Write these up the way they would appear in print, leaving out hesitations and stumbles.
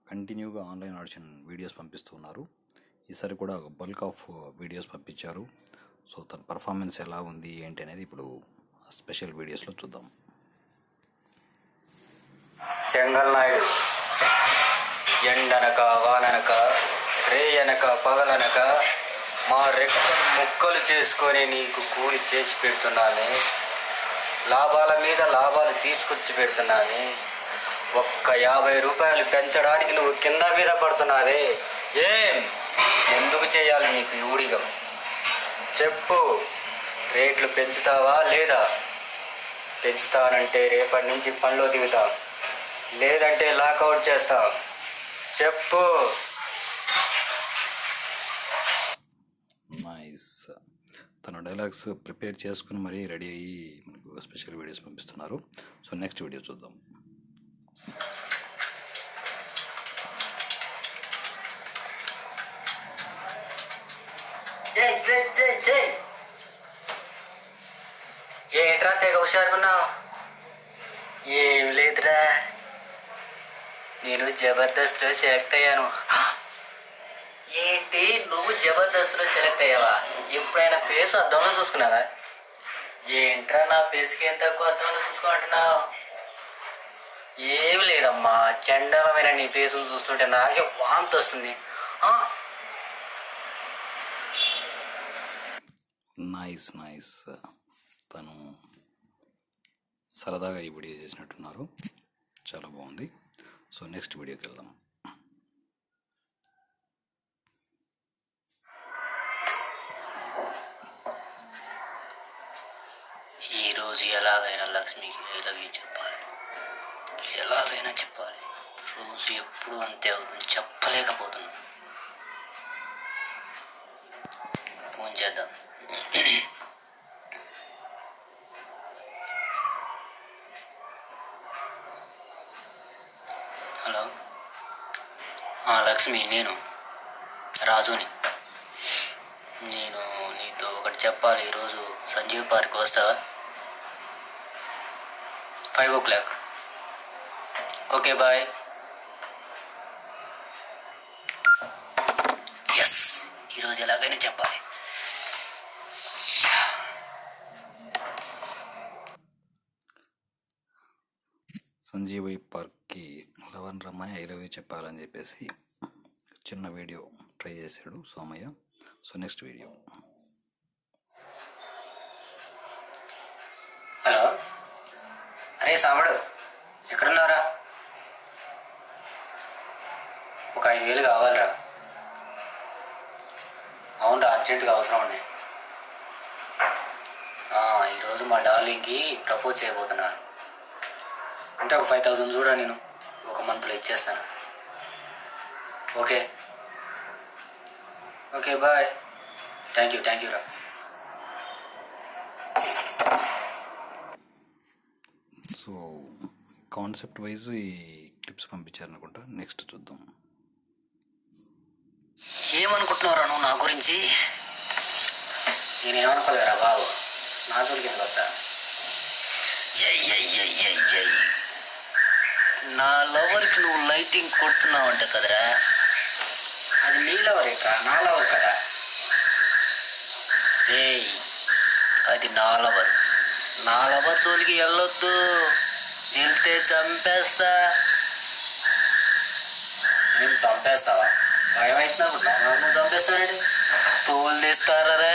కంటిన్యూగా online audition videos పంపిస్తున్నారు. ఈసారి కూడా బల్క్ ఆఫ్ వీడియోస్ పంపించారు. సో తన పర్ఫార్మెన్స్ ఎలా ఉంది ఏంటి అనేది ఇప్పుడు స్పెషల్ వీడియోస్లో చూద్దాం. చెంగల్ నాయుడు ఎండనక వాననక రేయనక పగలనక మా రెక్కలు ముక్కలు చేసుకొని నీకు కూలి చేసి పెడుతున్నానే, లాభాల మీద లాభాలు తీసుకొచ్చి పెడుతున్నానే. ఒక్క 50 రూపాయలు పెంచడానికి నువ్వు కింద మీద పడుతున్నావే. ఏం ఎందుకు చేయాలి నీకు ఊడిగం? చెప్పు, రేట్లు పెంచుతావా లేదా? పెంచుతానంటే రేపటి నుంచి పనిలో దిగుతాం, లేదంటే లాకౌట్ చేస్తాం. చెప్పు. నైస్. తన డైలాగ్స్ ప్రిపేర్ చేసుకుని మరీ రెడీ అయ్యి మనకు స్పెషల్ వీడియోస్ పంపిస్తున్నారు. సో నెక్స్ట్ వీడియో చూద్దాం. ఏంట్రా తెగ హుషారుకున్నావు? ఏం లేదురా, నేను జబర్దస్త్లో సెలెక్ట్ అయ్యాను. ఏంటి, నువ్వు జబర్దస్త్లో సెలెక్ట్ అయ్యావా? ఎప్పుడైనా ఫేస్ అద్దంలో చూసుకున్నావా? ఏంట్రా నా ఫేస్కి ఏం తక్కువ అద్దంలో చూసుకుంటున్నావు? ఏమి లేదమ్మా, చండాలమైన నీ ఫేస్ను చూస్తుంటే నాకే వాంతి వస్తుంది. Nice nice. తను సరదాగా ఈ వీడియో చేసినట్టున్నారు, చాలా బాగుంది. సో నెక్స్ట్ వీడియోకి వెళ్దాం. ఈరోజు ఎలాగైనా లక్ష్మికి ఐ లవ్ యూ చెప్పాలి, ఎలాగైనా చెప్పాలి. రోజు ఎప్పుడు అంతే అవుతుంది, చెప్పలేకపోతున్నా. ఫోన్ చేద్దాం. హలో లక్ష్మి, నేను రాజుని. నేను నీతో ఒకటి చెప్పాలి. ఈరోజు సంజీవ్ పార్క్ వస్తావా? 5 o'clock. Okay, bye. ఎస్, ఈరోజు ఎలాగైనా చెప్పాలి. సంజీవయ్య పార్క్కి లవన్ రమ్మని ఐ లవ్ యూ చెప్పాలని చెప్పేసి చిన్న వీడియో ట్రై చేశాడు Somayya. So next video. Hello, అరే సాముడు, ఎక్కడున్నారా? ఒక 5,000 కావాలిరా. అవునరా, అర్జెంటుగా అవసరం ఉన్నాయి. ఈరోజు మా డార్లింగ్కి ప్రపోజ్ చేయబోతున్నాను. అంటే ఒక 5,000 చూడరా, నేను ఒక మంత్లో ఇచ్చేస్తాను. Okay okay, bye. Thank you రా. సో కాన్సెప్ట్ వైజ్ ఈ క్లిప్స్ పంపించారనుకుంటా. నెక్స్ట్ చూద్దాం. ఏమనుకుంటున్నారా నువ్వు నా గురించి? నేనేమనుకోలేరా బాబు, నా జోలికి ఎందుకు వస్తా? నా లవర్కి నువ్వు లైటింగ్ కొడుతున్నావంట కదరా, అది నీ లవర్ ఏంట్రా, నా లవర్ కదా. అది నా లవర్ జోలికి వెళ్ళొద్దు, వెళ్తే చంపేస్తా. నేను చంపేస్తావా? భయమైతున్నా నువ్వు చంపేస్తానండి, తోలు తీస్తారా?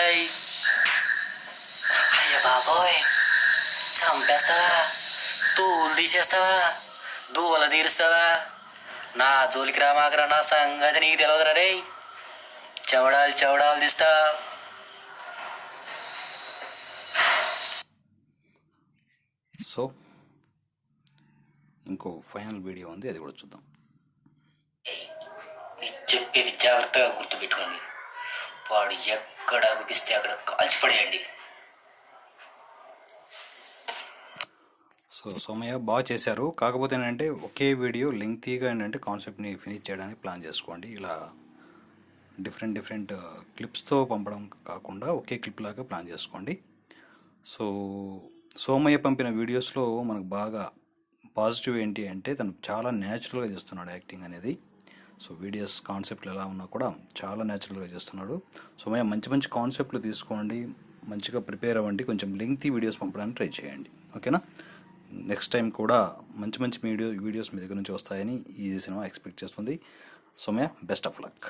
అయ్య బాబోయ్, చంపేస్తావా? తోలు తీసేస్తావా? దూవల తీరుస్తావా? నా జోలికి రామాకరా, నా సంగతి నీకు తెలియదురా రే. చవడాలు తీస్తా. సో ఇంకో ఫైనల్ వీడియో ఉంది, అది కూడా చూద్దాం. చెప్పేది జాగ్రత్తగా గుర్తుపెట్టుకోండి. వాడు ఎక్కడ అనిపిస్తే అక్కడ కాల్చిపడేయండి. సో సోమయ్య బాగా చేశారు. కాకపోతే ఏంటంటే ఒకే వీడియో లెంగ్తీగా ఏంటంటే కాన్సెప్ట్ని ఫినిష్ చేయడానికి ప్లాన్ చేసుకోండి. ఇలా డిఫరెంట్ క్లిప్స్తో పంపడం కాకుండా ఒకే క్లిప్ లాగా ప్లాన్ చేసుకోండి. సో సోమయ్య పంపిన వీడియోస్లో మనకు బాగా పాజిటివ్ ఏంటి అంటే తను చాలా న్యాచురల్గా చేస్తున్నాడు యాక్టింగ్ అనేది. సో వీడియోస్ కాన్సెప్ట్లు ఎలా ఉన్నా కూడా చాలా న్యాచురల్గా చేస్తున్నాడు. సోమయ్య మంచి మంచి కాన్సెప్ట్లు తీసుకోండి, మంచిగా ప్రిపేర్ అవ్వండి, కొంచెం లెంగ్తీ వీడియోస్ పంపడానికి ట్రై చేయండి. ఓకేనా? నెక్స్ట్ టైం కూడా మంచి మంచి వీడియోస్ మీ దగ్గర నుంచి వస్తాయని ఈ సినిమా ఎక్స్పెక్ట్ చేస్తుంది. Somayya, best of luck.